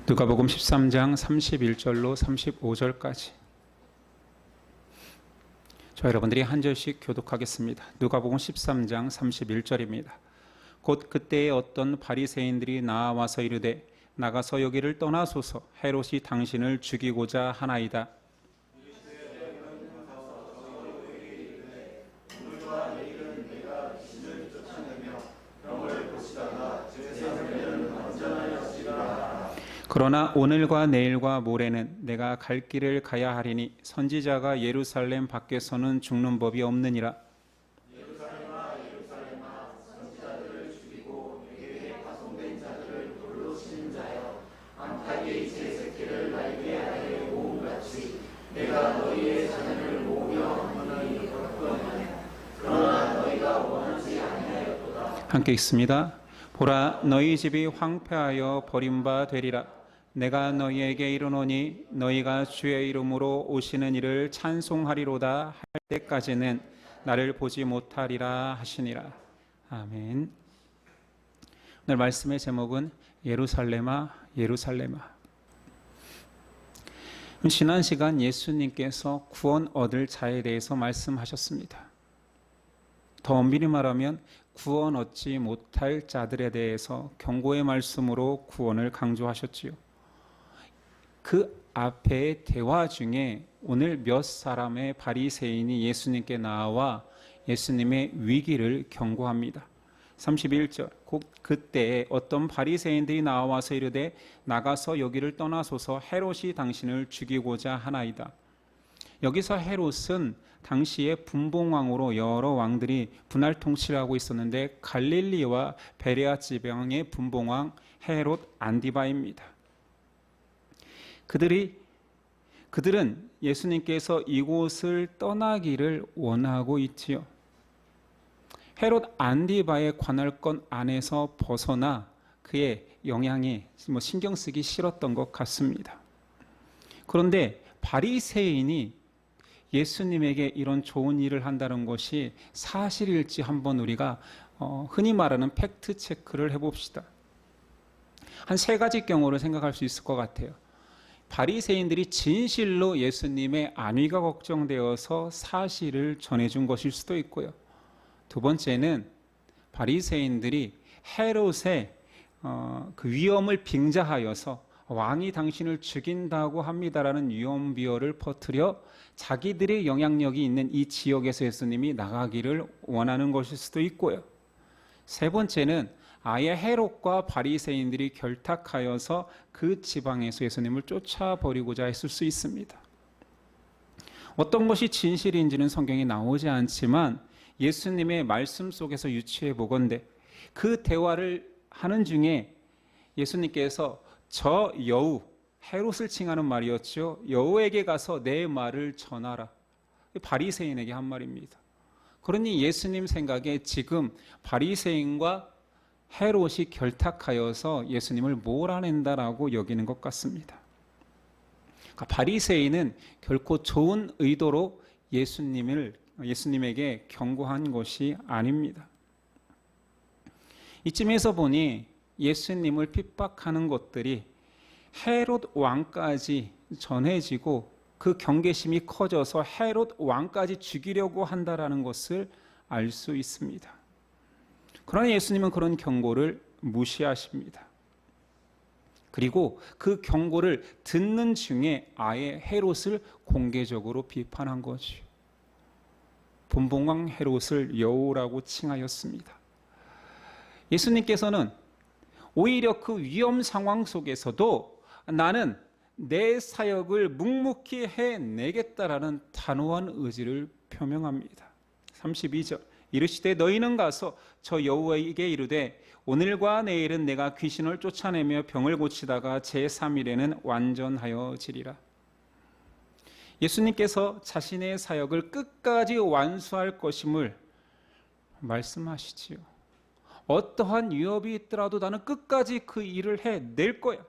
누가복음 13장 31절로 35절까지 저 여러분들이 한 절씩 교독하겠습니다. 누가복음 13장 31절입니다. 곧 그때에 어떤 바리새인들이 나와서 이르되 나가서 여기를 떠나소서 헤롯이 당신을 죽이고자 하나이다. 그러나 오늘과 내일과 모레는 내가 갈 길을 가야 하리니 선지자가 예루살렘 밖에서는 죽는 법이 없느니라. 예루살렘아 예루살렘아 선지자들을 죽이고 내게 파송된 자들을 돌로 치는 자여 암탉이 제 새끼를 날개 아래에 모음같이 내가 너희의 자녀를 모으며 너희 걷거니와 그러나 너희가 원하지 아니하였도다. 함께 읽습니다. 보라 너희 집이 황폐하여 버림바 되리라. 내가 너희에게 이르노니 너희가 주의 이름으로 오시는 이를 찬송하리로다 할 때까지는 나를 보지 못하리라 하시니라. 아멘. 오늘 말씀의 제목은 예루살렘아 예루살렘아. 지난 시간 예수님께서 구원 얻을 자에 대해서 말씀하셨습니다. 더 엄밀히 말하면 구원 얻지 못할 자들에 대해서 경고의 말씀으로 구원을 강조하셨지요. 그 앞의 대화 중에 오늘 몇 사람의 바리새인이 예수님께 나와 예수님의 위기를 경고합니다. 31절 곧 그때에 어떤 바리새인들이 나와서 이르되 나가서 여기를 떠나소서 헤롯이 당신을 죽이고자 하나이다. 여기서 헤롯은 당시의 분봉왕으로 여러 왕들이 분할 통치를 하고 있었는데 갈릴리와 베레아 지방의 분봉왕 헤롯 안디바입니다. 그들은 예수님께서 이곳을 떠나기를 원하고 있지요. 헤롯 안디바의 관할권 안에서 벗어나 그의 영향에 신경 쓰기 싫었던 것 같습니다. 그런데 바리새인이 예수님에게 이런 좋은 일을 한다는 것이 사실일지 한번 우리가 흔히 말하는 팩트 체크를 해봅시다. 한 세 가지 경우를 생각할 수 있을 것 같아요. 바리새인들이 진실로 예수님의 안위가 걱정되어서 사실을 전해준 것일 수도 있고요. 두 번째는 바리새인들이 헤롯의 그 위험을 빙자하여서 왕이 당신을 죽인다고 합니다라는 위험 비어를 퍼뜨려 자기들의 영향력이 있는 이 지역에서 예수님이 나가기를 원하는 것일 수도 있고요. 세 번째는 아예 헤롯과 바리새인들이 결탁하여서 그 지방에서 예수님을 쫓아버리고자 했을 수 있습니다. 어떤 것이 진실인지는 성경에 나오지 않지만 예수님의 말씀 속에서 유추해 보건대 그 대화를 하는 중에 예수님께서 저 여우, 헤롯을 칭하는 말이었죠. 여우에게 가서 내 말을 전하라. 바리새인에게 한 말입니다. 그러니 예수님 생각에 지금 바리새인과 헤롯이 결탁하여서 예수님을 몰아낸다라고 여기는 것 같습니다. 그러니까 바리새인은 결코 좋은 의도로 예수님에게 경고한 것이 아닙니다. 이쯤에서 보니 예수님을 핍박하는 것들이 헤롯 왕까지 전해지고 그 경계심이 커져서 헤롯 왕까지 죽이려고 한다라는 것을 알 수 있습니다. 그러나 예수님은 그런 경고를 무시하십니다. 그리고 그 경고를 듣는 중에 아예 헤롯을 공개적으로 비판한 거죠. 분봉왕 헤롯을 여우라고 칭하였습니다. 예수님께서는 오히려 그 위험 상황 속에서도 나는 내 사역을 묵묵히 해내겠다라는 단호한 의지를 표명합니다. 32절 이르시되 너희는 가서 저 여우에게 이르되 오늘과 내일은 내가 귀신을 쫓아내며 병을 고치다가 제3일에는 완전하여지리라. 예수님께서 자신의 사역을 끝까지 완수할 것임을 말씀하시지요. 어떠한 위협이 있더라도 나는 끝까지 그 일을 해낼 거야.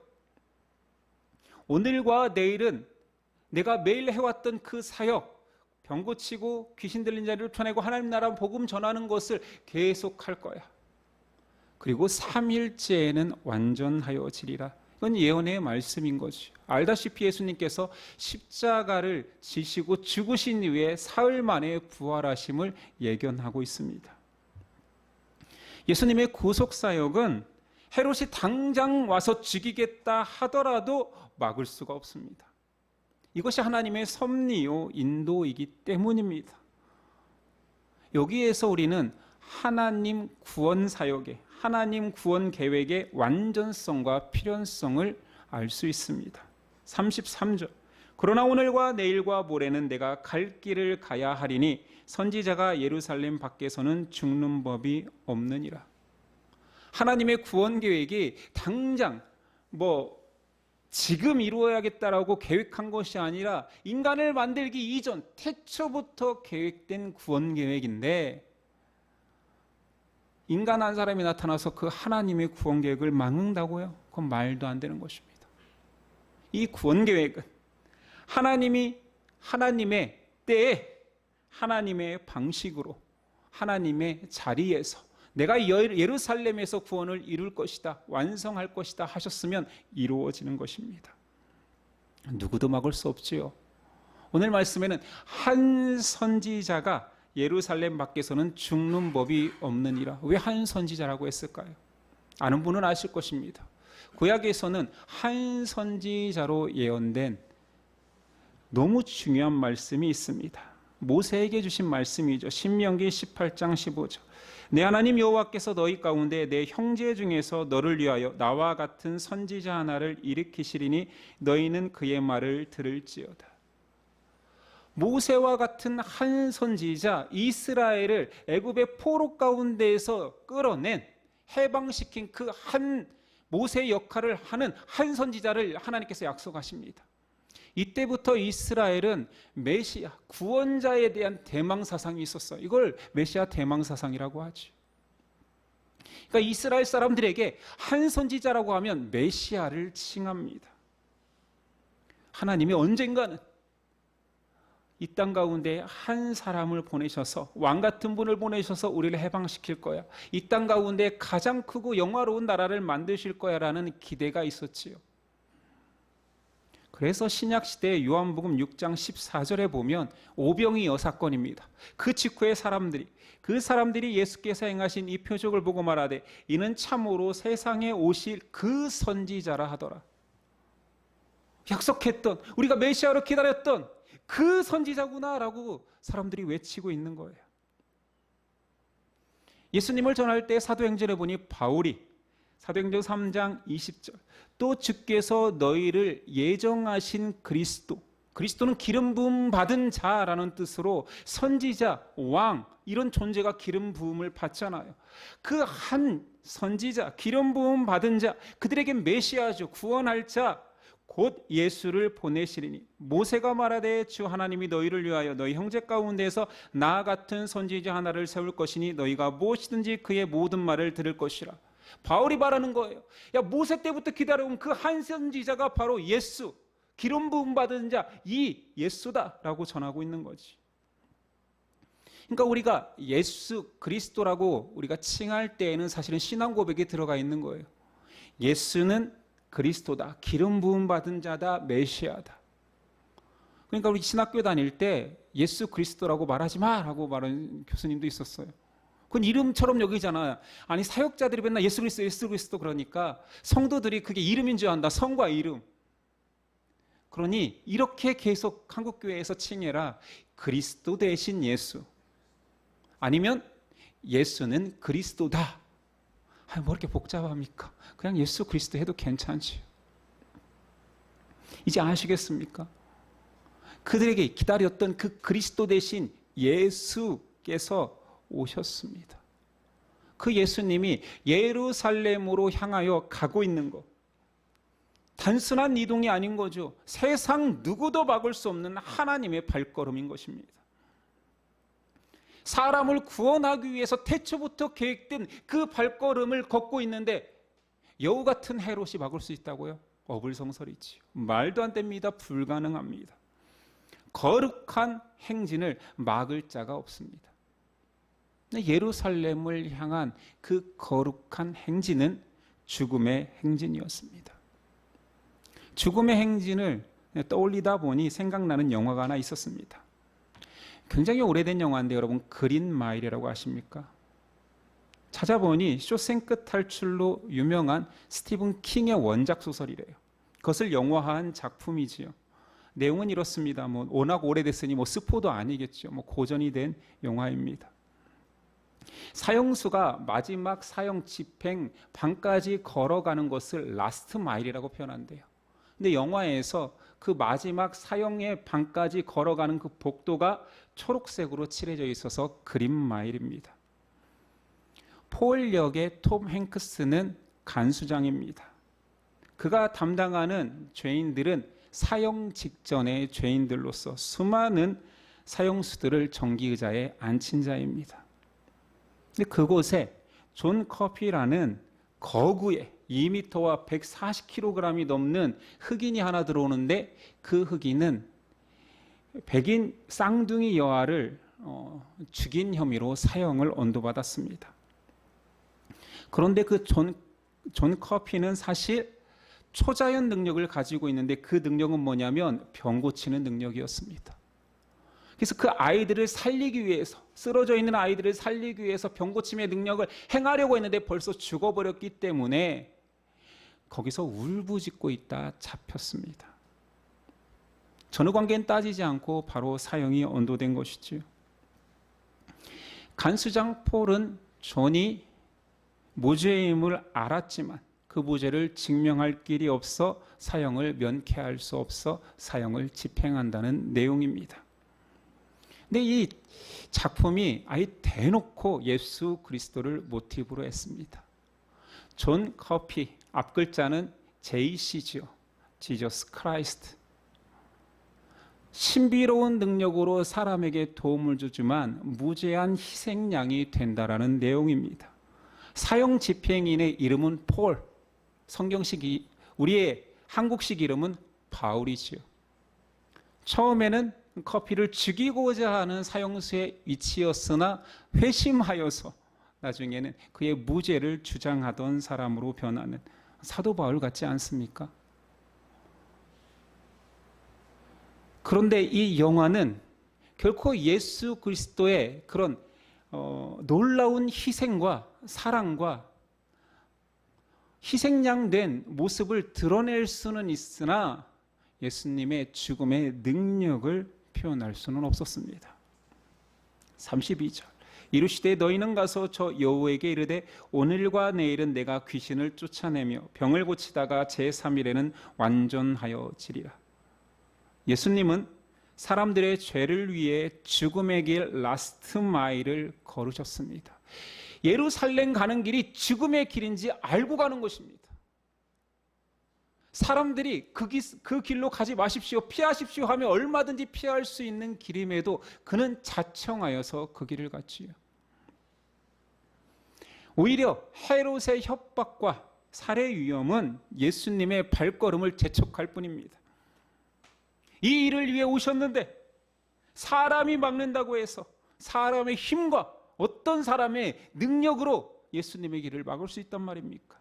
오늘과 내일은 내가 매일 해왔던 그 사역, 병 고치고 귀신 들린 자를 쫓아내고 하나님 나라 복음 전하는 것을 계속할 거야. 그리고 3일째에는 완전하여지리라. 그건 예언의 말씀인 거죠. 알다시피 예수님께서 십자가를 지시고 죽으신 이후에 사흘 만에 부활하심을 예견하고 있습니다. 예수님의 구속사역은 헤롯이 당장 와서 죽이겠다 하더라도 막을 수가 없습니다. 이것이 하나님의 섭리요 인도이기 때문입니다. 여기에서 우리는 하나님 구원 사역의, 하나님 구원 계획의 완전성과 필연성을 알 수 있습니다. 33절. 그러나 오늘과 내일과 모레는 내가 갈 길을 가야 하리니 선지자가 예루살렘 밖에서는 죽는 법이 없느니라. 하나님의 구원 계획이 당장 지금 이루어야겠다라고 계획한 것이 아니라 인간을 만들기 이전 태초부터 계획된 구원 계획인데, 인간 한 사람이 나타나서 그 하나님의 구원 계획을 막는다고요? 그건 말도 안 되는 것입니다. 이 구원 계획은 하나님이 하나님의 때에 하나님의 방식으로 하나님의 자리에서 내가 예루살렘에서 구원을 이룰 것이다, 완성할 것이다 하셨으면 이루어지는 것입니다. 누구도 막을 수 없지요. 오늘 말씀에는 한 선지자가 예루살렘 밖에서는 죽는 법이 없느니라. 왜 한 선지자라고 했을까요? 아는 분은 아실 것입니다. 구약에서는 한 선지자로 예언된 너무 중요한 말씀이 있습니다. 모세에게 주신 말씀이죠. 신명기 18장 15절. 내 하나님 여호와께서 너희 가운데 내 형제 중에서 너를 위하여 나와 같은 선지자 하나를 일으키시리니 너희는 그의 말을 들을지어다. 모세와 같은 한 선지자, 이스라엘을 애굽의 포로 가운데에서 끌어낸, 해방시킨 그 한 모세의 역할을 하는 한 선지자를 하나님께서 약속하십니다. 이때부터 이스라엘은 메시아, 구원자에 대한 대망사상이 있었어요. 이걸 메시아 대망사상이라고 하죠. 그러니까 이스라엘 사람들에게 한 선지자라고 하면 메시아를 칭합니다. 하나님이 언젠가는 이 땅 가운데 한 사람을 보내셔서, 왕 같은 분을 보내셔서 우리를 해방시킬 거야, 이 땅 가운데 가장 크고 영화로운 나라를 만드실 거야 라는 기대가 있었지요. 그래서 신약시대 요한복음 6장 14절에 보면 오병이 여사건입니다. 그 직후의 그 사람들이 예수께서 행하신 이 표적을 보고 말하되 이는 참으로 세상에 오실 그 선지자라 하더라. 약속했던, 우리가 메시아로 기다렸던 그 선지자구나라고 사람들이 외치고 있는 거예요. 예수님을 전할 때 사도행전에 보니 바울이 사도행전 3장 20절 또 주께서 너희를 예정하신 그리스도는 기름 부음 받은 자라는 뜻으로 선지자, 왕 이런 존재가 기름 부음을 받잖아요. 그 한 선지자, 기름 부음 받은 자, 그들에게 메시아죠, 구원할 자 곧 예수를 보내시리니 모세가 말하되 주 하나님이 너희를 위하여 너희 형제 가운데서 나 같은 선지자 하나를 세울 것이니 너희가 무엇이든지 그의 모든 말을 들을 것이라. 바울이 말하는 거예요. 모세 때부터 기다려온 그 한 선지자가 바로 예수, 기름 부음 받은 자, 이 예수다라고 전하고 있는 거지. 그러니까 우리가 예수 그리스도라고 우리가 칭할 때에는 사실은 신앙 고백이 들어가 있는 거예요. 예수는 그리스도다, 기름 부음 받은 자다, 메시아다. 그러니까 우리 신학교 다닐 때 예수 그리스도라고 말하지 마라고 말하는 교수님도 있었어요. 그건 이름처럼 여기잖아. 아니 사역자들이 맨날 예수 그리스도 그러니까 성도들이 그게 이름인 줄 안다. 성과 이름. 그러니 이렇게 계속 한국교회에서 칭해라. 그리스도 대신 예수. 아니면 예수는 그리스도다. 뭐 이렇게 복잡합니까? 그냥 예수 그리스도 해도 괜찮지요. 이제 아시겠습니까? 그들에게 기다렸던 그 그리스도 대신 예수께서 오셨습니다. 그 예수님이 예루살렘으로 향하여 가고 있는 것, 단순한 이동이 아닌 거죠. 세상 누구도 막을 수 없는 하나님의 발걸음인 것입니다. 사람을 구원하기 위해서 태초부터 계획된 그 발걸음을 걷고 있는데 여우 같은 헤롯이 막을 수 있다고요? 어불성설이지요. 말도 안 됩니다. 불가능합니다. 거룩한 행진을 막을 자가 없습니다. 예루살렘을 향한 그 거룩한 행진은 죽음의 행진이었습니다. 죽음의 행진을 떠올리다 보니 생각나는 영화가 하나 있었습니다. 굉장히 오래된 영화인데 여러분, 그린 마일이라고 아십니까? 찾아보니 쇼생크 탈출로 유명한 스티븐 킹의 원작 소설이래요. 그것을 영화화한 작품이지요. 내용은 이렇습니다. 워낙 오래됐으니 스포도 아니겠죠. 고전이 된 영화입니다. 사형수가 마지막 사형 집행 방까지 걸어가는 것을 라스트 마일이라고 표현한대요. 근데 영화에서 그 마지막 사형의 방까지 걸어가는 그 복도가 초록색으로 칠해져 있어서 그린 마일입니다. 폴 역의 톰 행크스는 간수장입니다. 그가 담당하는 죄인들은 사형 직전의 죄인들로서 수많은 사형수들을 정기의자에 앉힌 자입니다. 근데 그곳에 존 커피라는 거구의 2m와 140kg이 넘는 흑인이 하나 들어오는데, 그 흑인은 백인 쌍둥이 여아를 죽인 혐의로 사형을 언도받았습니다. 그런데 그 존 커피는 사실 초자연 능력을 가지고 있는데, 그 능력은 뭐냐면 병 고치는 능력이었습니다. 그래서 그 아이들을 살리기 위해서, 쓰러져 있는 아이들을 살리기 위해서 병 고침의 능력을 행하려고 했는데 벌써 죽어버렸기 때문에 거기서 울부짖고 있다 잡혔습니다. 전후 관계는 따지지 않고 바로 사형이 언도된 것이지요. 간수장 폴은 존이 무죄임을 알았지만 그 무죄를 증명할 길이 없어 사형을 면케할 수 없어 사형을 집행한다는 내용입니다. 근데 이 작품이 아예 대놓고 예수 그리스도를 모티브로 했습니다. 존 커피, 앞글자는 JC죠. 지저스 크라이스트. 신비로운 능력으로 사람에게 도움을 주지만 무제한 희생양이 된다라는 내용입니다. 사형 집행인의 이름은 폴, 성경식, 우리의 한국식 이름은 바울이지요. 처음에는 커피를 죽이고자 하는 사형수의 위치였으나 회심하여서 나중에는 그의 무죄를 주장하던 사람으로 변하는 사도 바울 같지 않습니까? 그런데 이 영화는 결코 예수 그리스도의 그런 놀라운 희생과 사랑과 희생양된 모습을 드러낼 수는 있으나 예수님의 죽음의 능력을 표현할 수는 없었습니다. 32절, 이르시되 너희는 가서 저 여호에게 이르되 오늘과 내일은 내가 귀신을 쫓아내며 병을 고치다가 제3일에는 완전하여 지리라. 예수님은 사람들의 죄를 위해 죽음의 길 라스트 마일을 걸으셨습니다. 예루살렘 가는 길이 죽음의 길인지 알고 가는 것입니다. 사람들이 그 길로 가지 마십시오, 피하십시오 하면 얼마든지 피할 수 있는 길임에도 그는 자청하여서 그 길을 갔지요. 오히려 헤롯의 협박과 살해 위험은 예수님의 발걸음을 재촉할 뿐입니다. 이 일을 위해 오셨는데 사람이 막는다고 해서 사람의 힘과 어떤 사람의 능력으로 예수님의 길을 막을 수 있단 말입니까?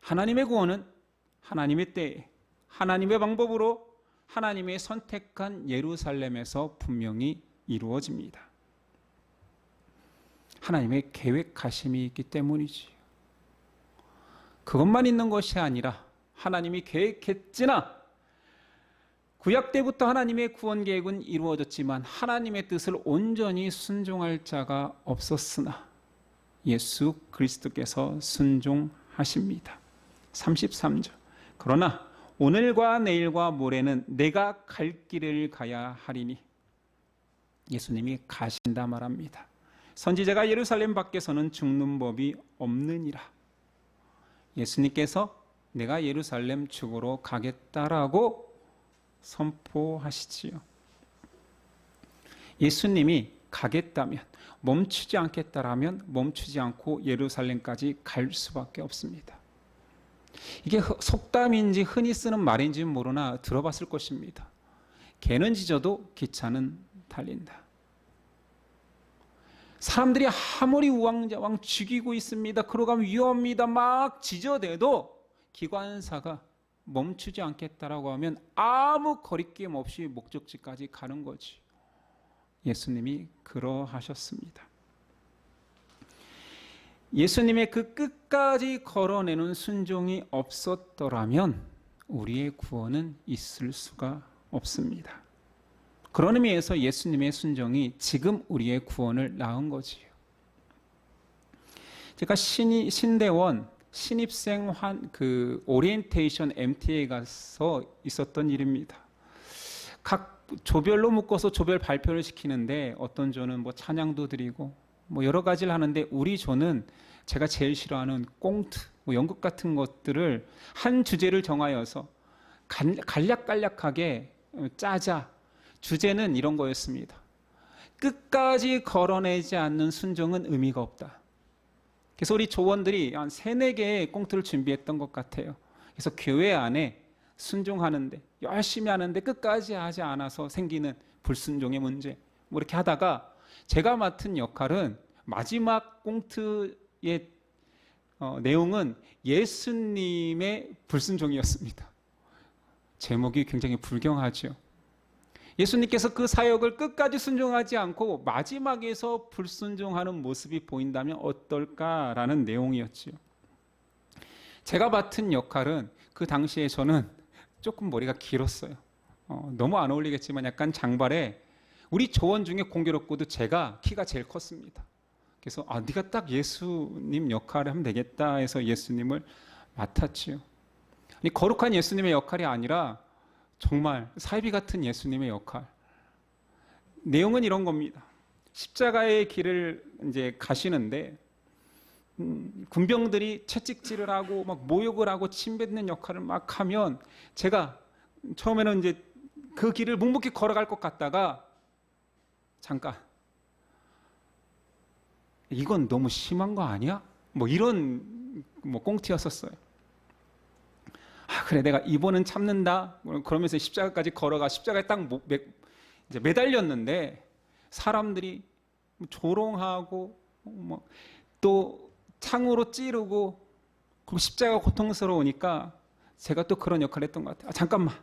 하나님의 구원은 하나님의 때에 하나님의 방법으로 하나님의 선택한 예루살렘에서 분명히 이루어집니다. 하나님의 계획하심이 있기 때문이지요. 그것만 있는 것이 아니라 하나님이 계획했지나 구약 때부터 하나님의 구원 계획은 이루어졌지만 하나님의 뜻을 온전히 순종할 자가 없었으나 예수 그리스도께서 순종하십니다. 33절, 그러나 오늘과 내일과 모레는 내가 갈 길을 가야 하리니, 예수님이 가신다 말합니다. 선지자가 예루살렘 밖에서는 죽는 법이 없느니라. 예수님께서 내가 예루살렘 죽으러 가겠다라고 선포하시지요. 예수님이 가겠다면, 멈추지 않겠다라면 멈추지 않고 예루살렘까지 갈 수밖에 없습니다. 이게 속담인지 흔히 쓰는 말인지는 모르나 들어봤을 것입니다. 개는 짖어도 기차는 달린다. 사람들이 아무리 우왕좌왕 죽이고 있습니다, 그러가면 위험합니다 막 짖어대도 기관사가 멈추지 않겠다라고 하면 아무 거리낌 없이 목적지까지 가는 거지. 예수님이 그러하셨습니다. 예수님의 그 끝까지 걸어내는 순종이 없었더라면 우리의 구원은 있을 수가 없습니다. 그런 의미에서 예수님의 순종이 지금 우리의 구원을 낳은 거지요. 제가 신대원 신입생 오리엔테이션 MT에 가서 있었던 일입니다. 각 조별로 묶어서 조별 발표를 시키는데 어떤 조는 뭐 찬양도 드리고 뭐 여러 가지를 하는데 우리 조는 제가 제일 싫어하는 꽁트, 뭐 연극 같은 것들을 한 주제를 정하여서 간략간략하게 짜자. 주제는 이런 거였습니다. 끝까지 걸어내지 않는 순종은 의미가 없다. 그래서 우리 조원들이 한 3-4개의 꽁트를 준비했던 것 같아요. 그래서 교회 안에 순종하는데 열심히 하는데 끝까지 하지 않아서 생기는 불순종의 문제 뭐 이렇게 하다가 제가 맡은 역할은 마지막 꽁트의 내용은 예수님의 불순종이었습니다. 제목이 굉장히 불경하죠. 예수님께서 그 사역을 끝까지 순종하지 않고 마지막에서 불순종하는 모습이 보인다면 어떨까라는 내용이었지요. 제가 맡은 역할은 그 당시에 저는 조금 머리가 길었어요. 너무 안 어울리겠지만 약간 장발에 우리 조원 중에 공교롭고도 제가 키가 제일 컸습니다. 그래서 네가 딱 예수님 역할을 하면 되겠다 해서 예수님을 맡았지요. 아니, 거룩한 예수님의 역할이 아니라 정말 사이비 같은 예수님의 역할. 내용은 이런 겁니다. 십자가의 길을 이제 가시는데 군병들이 채찍질을 하고 막 모욕을 하고 침뱉는 역할을 막 하면 제가 처음에는 이제 그 길을 묵묵히 걸어갈 것 같다가 잠깐 이건 너무 심한 거 아니야? 뭐 이런 꽁트였었어요. 그래 내가 이번은 참는다. 그러면서 십자가까지 걸어가 십자가에 딱 이제 매달렸는데 사람들이 조롱하고 또 창으로 찌르고 그리고 십자가 고통스러우니까 제가 또 그런 역할을 했던 것 같아요. 잠깐만.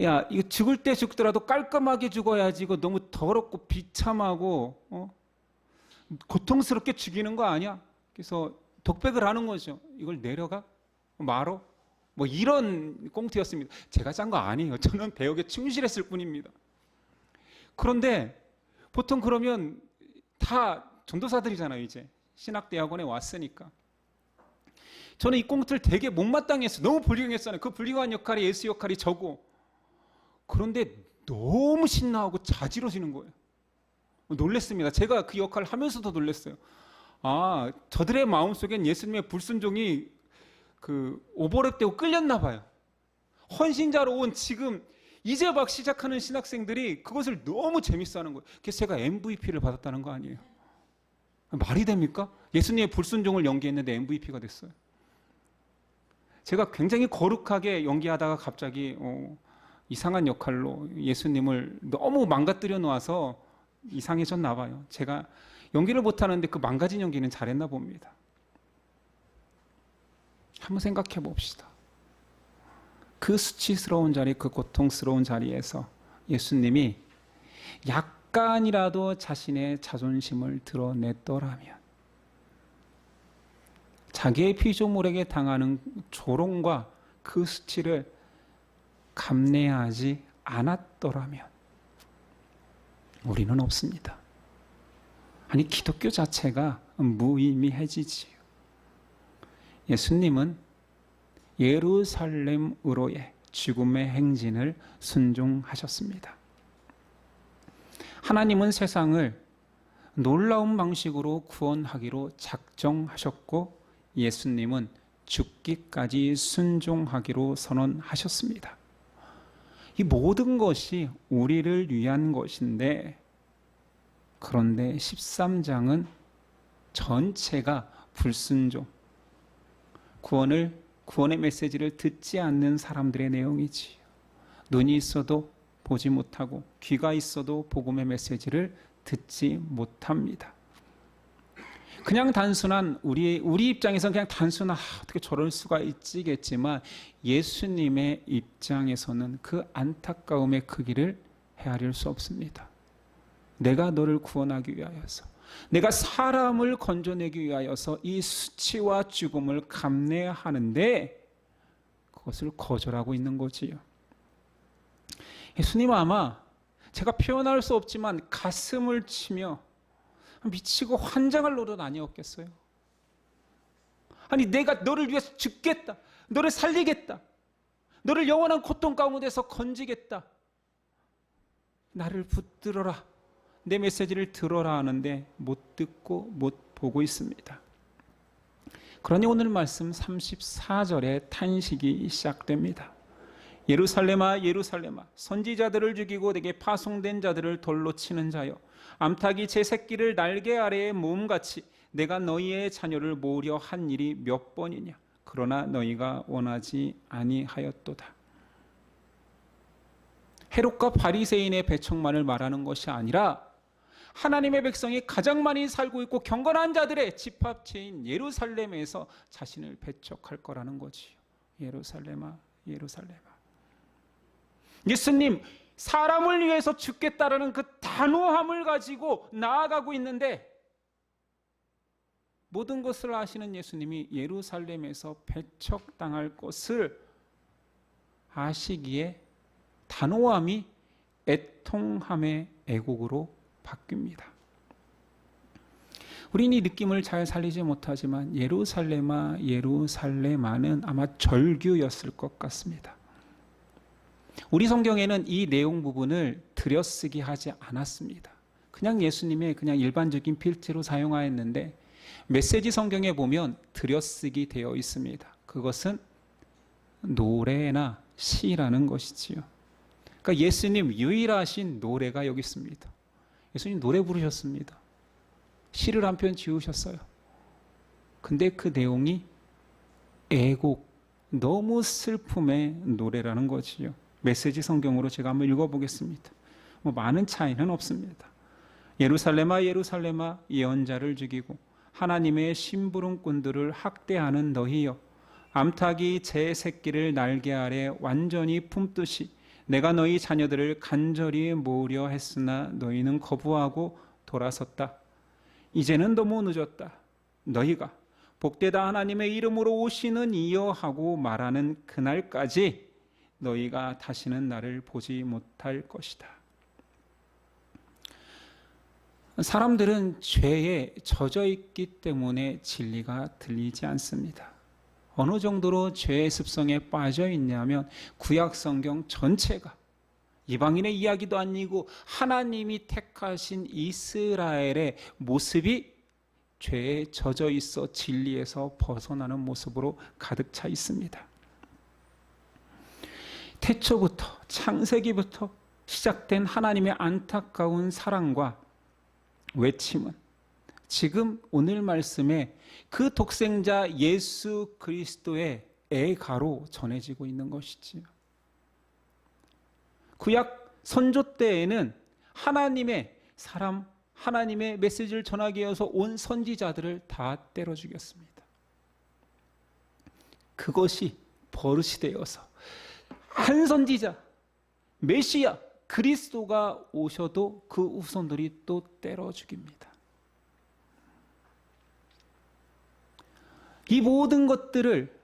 야, 이거 죽을 때 죽더라도 깔끔하게 죽어야지. 이거 너무 더럽고 비참하고 고통스럽게 죽이는 거 아니야? 그래서 독백을 하는 거죠. 이걸 내려가? 말어? 뭐 이런 꽁트였습니다. 제가 짠 거 아니에요. 저는 배역에 충실했을 뿐입니다. 그런데 보통 그러면 다 전도사들이잖아요. 이제 신학대학원에 왔으니까. 저는 이 꽁트를 되게 못마땅했어요. 너무 불경했잖아요. 그 불경한 역할이 예수 역할이 저고. 그런데 너무 신나하고 자지러지는 거예요. 놀랬습니다. 제가 그 역할을 하면서도 놀랐어요. 저들의 마음속엔 예수님의 불순종이 오버랩되고 끌렸나 봐요. 헌신자로 온 지금 이제 막 시작하는 신학생들이 그것을 너무 재밌어하는 거예요. 그래서 제가 MVP를 받았다는 거 아니에요. 말이 됩니까? 예수님의 불순종을 연기했는데 MVP가 됐어요. 제가 굉장히 거룩하게 연기하다가 갑자기 이상한 역할로 예수님을 너무 망가뜨려 놓아서 이상해졌나 봐요. 제가 연기를 못하는데 그 망가진 연기는 잘했나 봅니다. 한번 생각해 봅시다. 그 수치스러운 자리, 그 고통스러운 자리에서 예수님이 약간이라도 자신의 자존심을 드러냈더라면 자기의 피조물에게 당하는 조롱과 그 수치를 감내하지 않았더라면 우리는 없습니다. 아니 기독교 자체가 무의미해지지요. 예수님은 예루살렘으로의 죽음의 행진을 순종하셨습니다. 하나님은 세상을 놀라운 방식으로 구원하기로 작정하셨고 예수님은 죽기까지 순종하기로 선언하셨습니다. 이 모든 것이 우리를 위한 것인데 그런데 13장은 전체가 불순종, 구원의 메시지를 듣지 않는 사람들의 내용이지요. 눈이 있어도 보지 못하고 귀가 있어도 복음의 메시지를 듣지 못합니다. 그냥 단순한 우리 입장에서는 그냥 단순한 어떻게 저럴 수가 있지겠지만 예수님의 입장에서는 그 안타까움의 크기를 헤아릴 수 없습니다. 내가 너를 구원하기 위하여서, 내가 사람을 건져내기 위하여서 이 수치와 죽음을 감내하는데 그것을 거절하고 있는 거지요. 예수님 아마 제가 표현할 수 없지만 가슴을 치며 미치고 환장할 노릇 아니었겠어요? 아니 내가 너를 위해서 죽겠다, 너를 살리겠다, 너를 영원한 고통 가운데서 건지겠다, 나를 붙들어라, 내 메시지를 들어라 하는데 못 듣고 못 보고 있습니다. 그러니 오늘 말씀 34절에 탄식이 시작됩니다. 예루살렘아 예루살렘아 선지자들을 죽이고 내게 파송된 자들을 돌로 치는 자여, 암탉이 제 새끼를 날개 아래에 모음같이 내가 너희의 자녀를 모으려 한 일이 몇 번이냐. 그러나 너희가 원하지 아니하였도다. 헤롯과 바리새인의 배척만을 말하는 것이 아니라 하나님의 백성이 가장 많이 살고 있고 경건한 자들의 집합체인 예루살렘에서 자신을 배척할 거라는 거지요. 예루살렘아 예루살렘아. 예수님 사람을 위해서 죽겠다라는 그 단호함을 가지고 나아가고 있는데 모든 것을 아시는 예수님이 예루살렘에서 배척당할 것을 아시기에 단호함이 애통함의 애곡으로 바뀝니다. 우리는 이 느낌을 잘 살리지 못하지만 예루살렘아 예루살렘아는 아마 절규였을 것 같습니다. 우리 성경에는 이 내용 부분을 들여쓰기 하지 않았습니다. 그냥 예수님의 그냥 일반적인 필체로 사용하였는데 메시지 성경에 보면 들여쓰기 되어 있습니다. 그것은 노래나 시라는 것이지요. 그러니까 예수님 유일하신 노래가 여기 있습니다. 예수님 노래 부르셨습니다. 시를 한 편 지으셨어요. 근데 그 내용이 애곡, 너무 슬픔의 노래라는 거지요. 메시지 성경으로 제가 한번 읽어보겠습니다. 많은 차이는 없습니다. 예루살렘아 예루살렘아 예언자를 죽이고 하나님의 심부름꾼들을 학대하는 너희여, 암탉이 제 새끼를 날개 아래 완전히 품듯이 내가 너희 자녀들을 간절히 모으려 했으나 너희는 거부하고 돌아섰다. 이제는 너무 늦었다. 너희가 복되다 하나님의 이름으로 오시는 이여 하고 말하는 그날까지 너희가 다시는 나를 보지 못할 것이다. 사람들은 죄에 젖어 있기 때문에 진리가 들리지 않습니다. 어느 정도로 죄의 습성에 빠져 있냐면 구약 성경 전체가 이방인의 이야기도 아니고 하나님이 택하신 이스라엘의 모습이 죄에 젖어 있어 진리에서 벗어나는 모습으로 가득 차 있습니다. 태초부터 창세기부터 시작된 하나님의 안타까운 사랑과 외침은 지금 오늘 말씀에 그 독생자 예수 그리스도의 애가로 전해지고 있는 것이지요. 구약 선조 때에는 하나님의 사람, 하나님의 메시지를 전하기 위해서 온 선지자들을 다 때려 죽였습니다. 그것이 버릇이 되어서 한 선지자, 메시아, 그리스도가 오셔도 그 후손들이 또 때려 죽입니다. 이 모든 것들을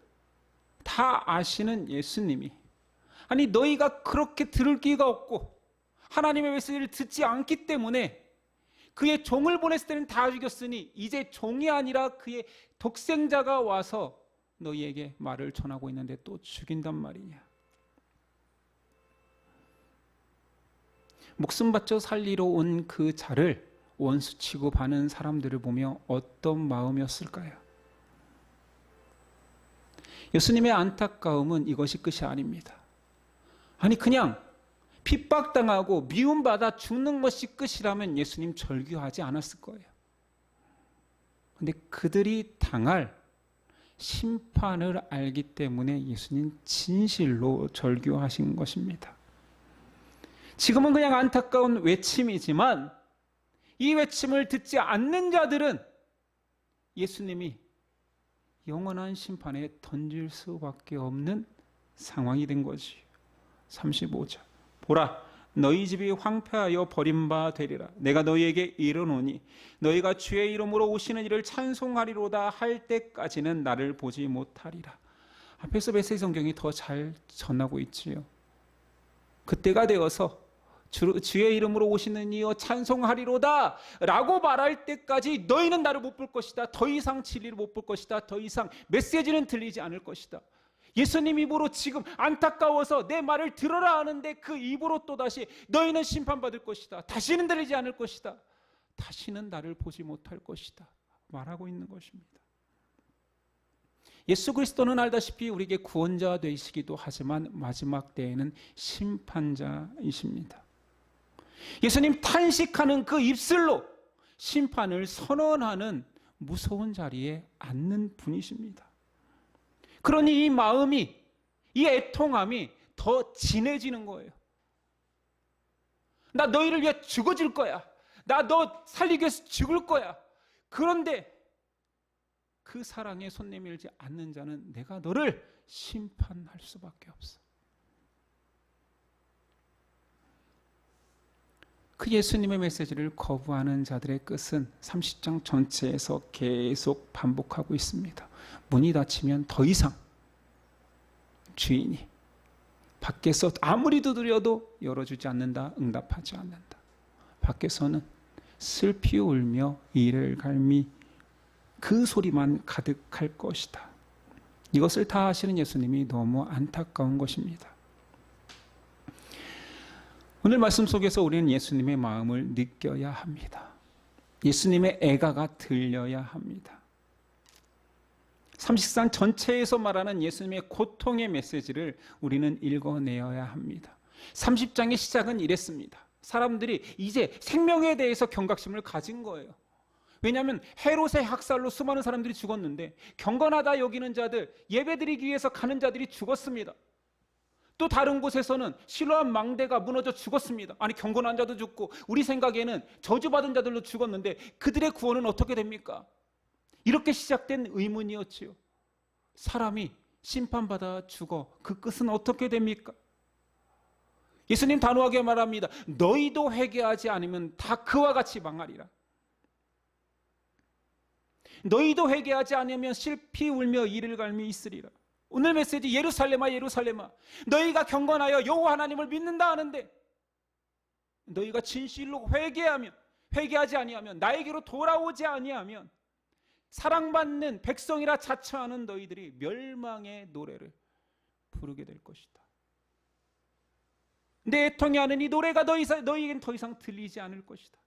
다 아시는 예수님이, 아니 너희가 그렇게 들을 기가 없고 하나님의 메시지를 듣지 않기 때문에 그의 종을 보냈을 때는 다 죽였으니 이제 종이 아니라 그의 독생자가 와서 너희에게 말을 전하고 있는데 또 죽인단 말이냐. 목숨 바쳐 살리러 온 그 자를 원수 취급하는 사람들을 보며 어떤 마음이었을까요? 예수님의 안타까움은 이것이 끝이 아닙니다. 아니 그냥 핍박당하고 미움받아 죽는 것이 끝이라면 예수님 절규하지 않았을 거예요. 그런데 그들이 당할 심판을 알기 때문에 예수님 진실로 절규하신 것입니다. 지금은 그냥 안타까운 외침이지만 이 외침을 듣지 않는 자들은 예수님이 영원한 심판에 던질 수밖에 없는 상황이 된 거지. 35절. 보라, 너희 집이 황폐하여 버림바 되리라. 내가 너희에게 이르노니 너희가 주의 이름으로 오시는 이를 찬송하리로다 할 때까지는 나를 보지 못하리라. 앞에서 메시지 성경이 더 잘 전하고 있지요. 그때가 되어서 주의 이름으로 오시는 이여 찬송하리로다 라고 말할 때까지 너희는 나를 못 볼 것이다. 더 이상 진리를 못 볼 것이다. 더 이상 메시지는 들리지 않을 것이다. 예수님 입으로 지금 안타까워서 내 말을 들어라 하는데 그 입으로 또다시 너희는 심판받을 것이다. 다시는 들리지 않을 것이다. 다시는 나를 보지 못할 것이다. 말하고 있는 것입니다. 예수 그리스도는 알다시피 우리에게 구원자 되시기도 하지만 마지막 때에는 심판자이십니다. 예수님 탄식하는 그 입술로 심판을 선언하는 무서운 자리에 앉는 분이십니다. 그러니 이 마음이, 이 애통함이 더 진해지는 거예요. 나 너희를 위해 죽어줄 거야. 나 너 살리기 위해서 죽을 거야. 그런데 그 사랑에 손 내밀지 않는 자는 내가 너를 심판할 수밖에 없어. 그 예수님의 메시지를 거부하는 자들의 끝은 30장 전체에서 계속 반복하고 있습니다. 문이 닫히면 더 이상 주인이 밖에서 아무리 두드려도 열어주지 않는다, 응답하지 않는다. 밖에서는 슬피 울며 이를 갈미 그 소리만 가득할 것이다. 이것을 다 아시는 예수님이 너무 안타까운 것입니다. 오늘 말씀 속에서 우리는 예수님의 마음을 느껴야 합니다. 예수님의 애가가 들려야 합니다. 30장 전체에서 말하는 예수님의 고통의 메시지를 우리는 읽어내어야 합니다. 30장의 시작은 이랬습니다. 사람들이 이제 생명에 대해서 경각심을 가진 거예요. 왜냐하면 헤롯의 학살로 수많은 사람들이 죽었는데 경건하다 여기는 자들, 예배드리기 위해서 가는 자들이 죽었습니다. 또 다른 곳에서는 실로암 망대가 무너져 죽었습니다. 아니 경건한 자도 죽고 우리 생각에는 저주받은 자들도 죽었는데 그들의 구원은 어떻게 됩니까? 이렇게 시작된 의문이었지요. 사람이 심판받아 죽어 그 끝은 어떻게 됩니까? 예수님 단호하게 말합니다. 너희도 회개하지 않으면 다 그와 같이 망하리라. 너희도 회개하지 않으면 슬피 울며 이를 갈미 있으리라. 오늘 메시지 예루살렘아 예루살렘아 너희가 경건하여 여호와 하나님을 믿는다 하는데 너희가 진실로 회개하지 아니하면 나에게로 돌아오지 아니하면 사랑받는 백성이라 자처하는 너희들이 멸망의 노래를 부르게 될 것이다. 내 애통이 하는 이 노래가 너희에겐 더 이상 들리지 않을 것이다.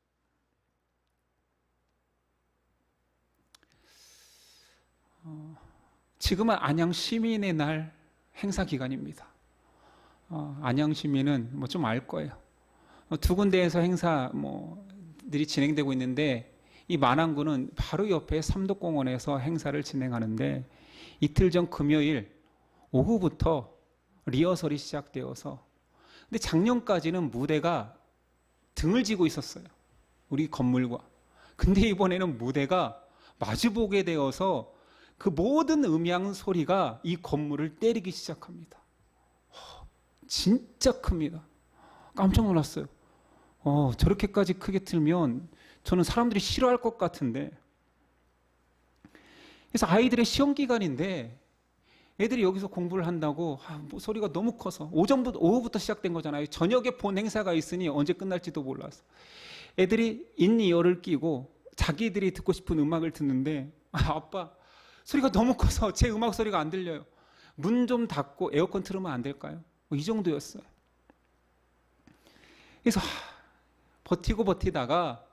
지금은 안양 시민의 날 행사 기간입니다. 안양 시민은 뭐 좀 알 거예요. 두 군데에서 행사들이 진행되고 있는데 이 만안군은 바로 옆에 삼덕공원에서 행사를 진행하는데 이틀 전 금요일 오후부터 리허설이 시작되어서 근데 작년까지는 무대가 등을 지고 있었어요. 우리 건물과. 근데 이번에는 무대가 마주보게 되어서 그 모든 음향 소리가 이 건물을 때리기 시작합니다. 진짜 큽니다. 깜짝 놀랐어요. 저렇게까지 크게 틀면 저는 사람들이 싫어할 것 같은데. 그래서 아이들의 시험 기간인데 애들이 여기서 공부를 한다고 소리가 너무 커서 오후부터 시작된 거잖아요. 저녁에 본 행사가 있으니 언제 끝날지도 몰라서 애들이 인이어를 끼고 자기들이 듣고 싶은 음악을 듣는데 아빠 소리가 너무 커서 제 음악 소리가 안 들려요. 문 좀 닫고 에어컨 틀으면 안 될까요? 이 정도였어요. 그래서 버티다가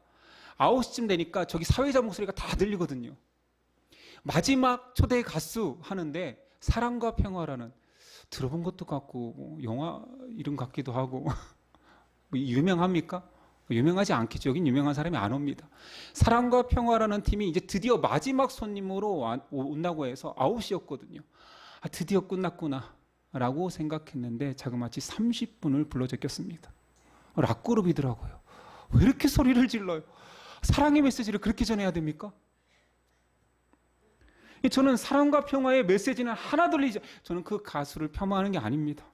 9시쯤 되니까 저기 사회자 목소리가 다 들리거든요. 마지막 초대 가수 하는데 사랑과 평화라는 들어본 것도 같고 영화 이름 같기도 하고 유명합니까? 유명하지 않겠죠. 여긴 유명한 사람이 안 옵니다. 사랑과 평화라는 팀이 이제 드디어 마지막 손님으로 온다고 해서 9시였거든요. 드디어 끝났구나 라고 생각했는데 자그마치 30분을 불러 제꼈습니다. 락그룹이더라고요. 왜 이렇게 소리를 질러요? 사랑의 메시지를 그렇게 전해야 됩니까? 저는 사랑과 평화의 메시지는 하나 들리지, 저는 그 가수를 폄하하는 게 아닙니다.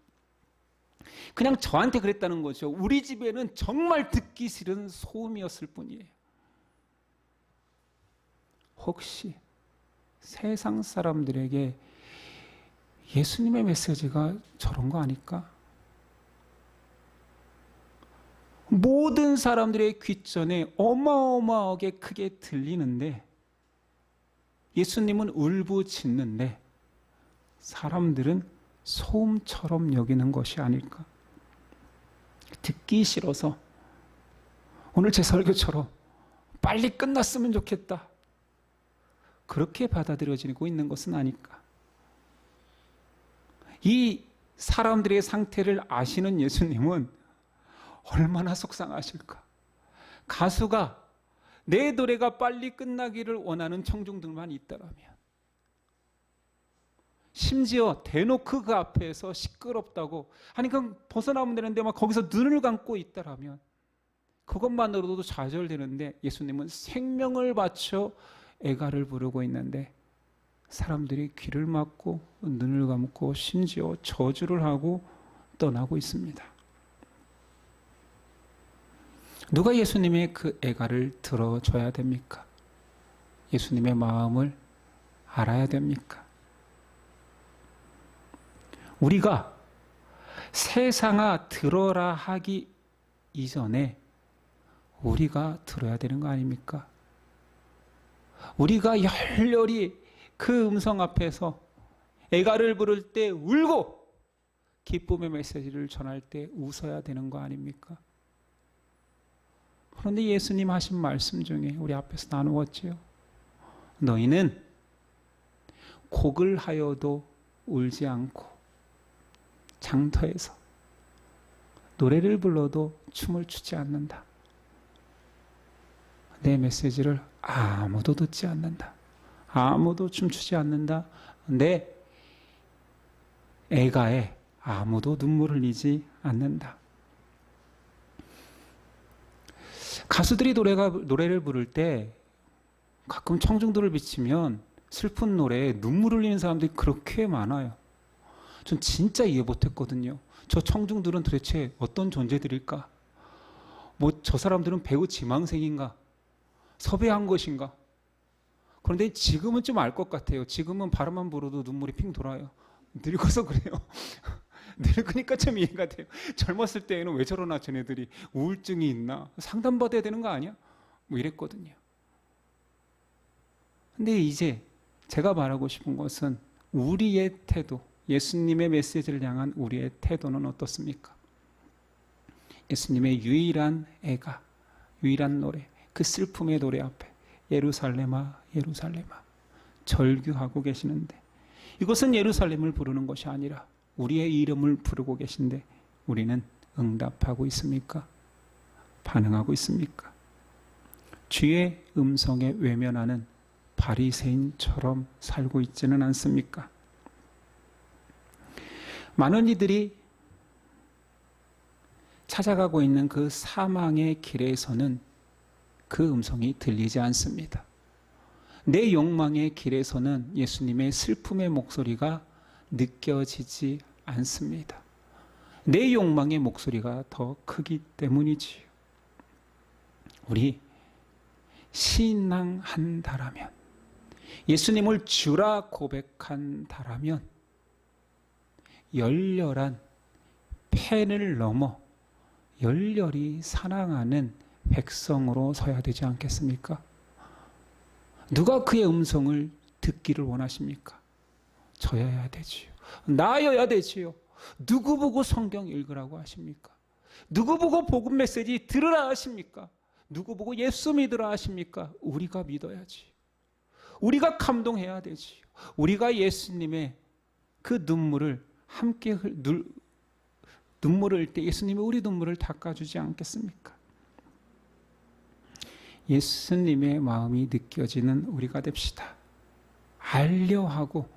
그냥 저한테 그랬다는 거죠. 우리 집에는 정말 듣기 싫은 소음이었을 뿐이에요. 혹시 세상 사람들에게 예수님의 메시지가 저런 거 아닐까? 모든 사람들의 귓전에 어마어마하게 크게 들리는데 예수님은 울부짖는데 사람들은 소음처럼 여기는 것이 아닐까? 듣기 싫어서 오늘 제 설교처럼 빨리 끝났으면 좋겠다, 그렇게 받아들여지고 있는 것은 아닐까? 이 사람들의 상태를 아시는 예수님은 얼마나 속상하실까? 가수가 내 노래가 빨리 끝나기를 원하는 청중들만 있다라면, 심지어 대놓고 그 앞에서 시끄럽다고 하니까 벗어나면 되는데 막 거기서 눈을 감고 있다라면 그것만으로도 좌절되는데, 예수님은 생명을 바쳐 애가를 부르고 있는데 사람들이 귀를 막고 눈을 감고 심지어 저주를 하고 떠나고 있습니다. 누가 예수님의 그 애가를 들어줘야 됩니까? 예수님의 마음을 알아야 됩니까? 우리가 세상아 들어라 하기 이전에 우리가 들어야 되는 거 아닙니까? 우리가 열렬히 그 음성 앞에서 애가를 부를 때 울고 기쁨의 메시지를 전할 때 웃어야 되는 거 아닙니까? 그런데 예수님 하신 말씀 중에 우리 앞에서 나누었지요. 너희는 곡을 하여도 울지 않고 장터에서 노래를 불러도 춤을 추지 않는다. 내 메시지를 아무도 듣지 않는다. 아무도 춤추지 않는다. 내 애가에 아무도 눈물을 흘리지 않는다. 가수들이 노래를 부를 때 가끔 청중들을 비치면 슬픈 노래에 눈물 흘리는 사람들이 그렇게 많아요. 전 진짜 이해 못했거든요. 저 청중들은 도대체 어떤 존재들일까? 뭐 저 사람들은 배우 지망생인가? 섭외한 것인가? 그런데 지금은 좀 알 것 같아요. 지금은 바람만 불어도 눈물이 핑 돌아요. 늙어서 그래요. 늙으니까 좀 이해가 돼요. 젊었을 때에는 왜 저러나, 쟤네들이 우울증이 있나, 상담받아야 되는 거 아니야? 뭐 이랬거든요. 근데 이제 제가 말하고 싶은 것은 우리의 태도, 예수님의 메시지를 향한 우리의 태도는 어떻습니까? 예수님의 유일한 애가, 유일한 노래, 그 슬픔의 노래 앞에 예루살렘아 예루살렘아 절규하고 계시는데, 이것은 예루살렘을 부르는 것이 아니라 우리의 이름을 부르고 계신데 우리는 응답하고 있습니까? 반응하고 있습니까? 주의 음성에 외면하는 바리새인처럼 살고 있지는 않습니까? 많은 이들이 찾아가고 있는 그 사망의 길에서는 그 음성이 들리지 않습니다. 내 욕망의 길에서는 예수님의 슬픔의 목소리가 느껴지지 않습니다. 내 욕망의 목소리가 더 크기 때문이지요. 우리 신앙한다라면, 예수님을 주라 고백한다라면 열렬한 팬을 넘어 열렬히 사랑하는 백성으로 서야 되지 않겠습니까? 누가 그의 음성을 듣기를 원하십니까? 저여야 되지요. 나여야 되지요. 누구 보고 성경 읽으라고 하십니까? 누구 보고 복음 메시지 들으라 하십니까? 누구 보고 예수 믿으라 하십니까? 우리가 믿어야지. 우리가 감동해야 되지요. 우리가 예수님의 그 눈물을 함께 눈물을 흘릴 때 예수님이 우리 눈물을 닦아주지 않겠습니까? 예수님의 마음이 느껴지는 우리가 됩시다. 알려 하고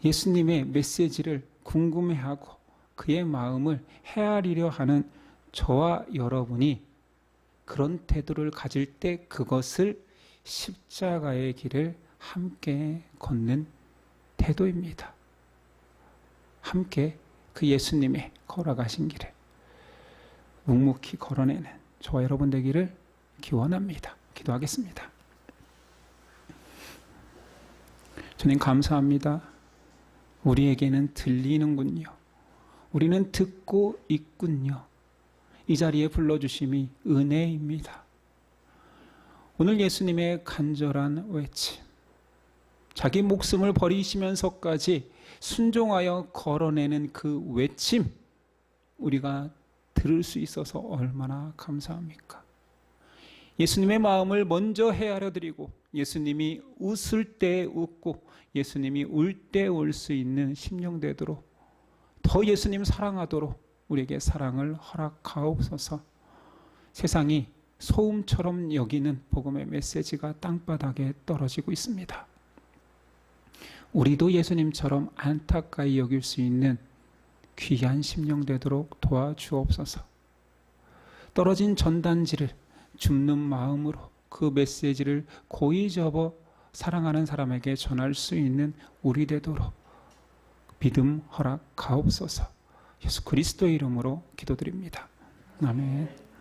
예수님의 메시지를 궁금해하고 그의 마음을 헤아리려 하는 저와 여러분이 그런 태도를 가질 때 그것을 십자가의 길을 함께 걷는 태도입니다. 함께 그 예수님의 걸어가신 길에 묵묵히 걸어내는 저와 여러분 되기를 기원합니다. 기도하겠습니다. 주님 감사합니다. 우리에게는 들리는군요. 우리는 듣고 있군요. 이 자리에 불러주심이 은혜입니다. 오늘 예수님의 간절한 외침, 자기 목숨을 버리시면서까지 순종하여 걸어내는 그 외침, 우리가 들을 수 있어서 얼마나 감사합니까? 예수님의 마음을 먼저 헤아려 드리고 예수님이 웃을 때 웃고 예수님이 울 때 울 수 있는 심령 되도록 더 예수님 사랑하도록 우리에게 사랑을 허락하옵소서. 세상이 소음처럼 여기는 복음의 메시지가 땅바닥에 떨어지고 있습니다. 우리도 예수님처럼 안타까이 여길 수 있는 귀한 심령 되도록 도와주옵소서. 떨어진 전단지를 줍는 마음으로 그 메시지를 고이 접어 사랑하는 사람에게 전할 수 있는 우리 되도록 믿음 허락하옵소서. 예수 그리스도의 이름으로 기도드립니다. 아멘.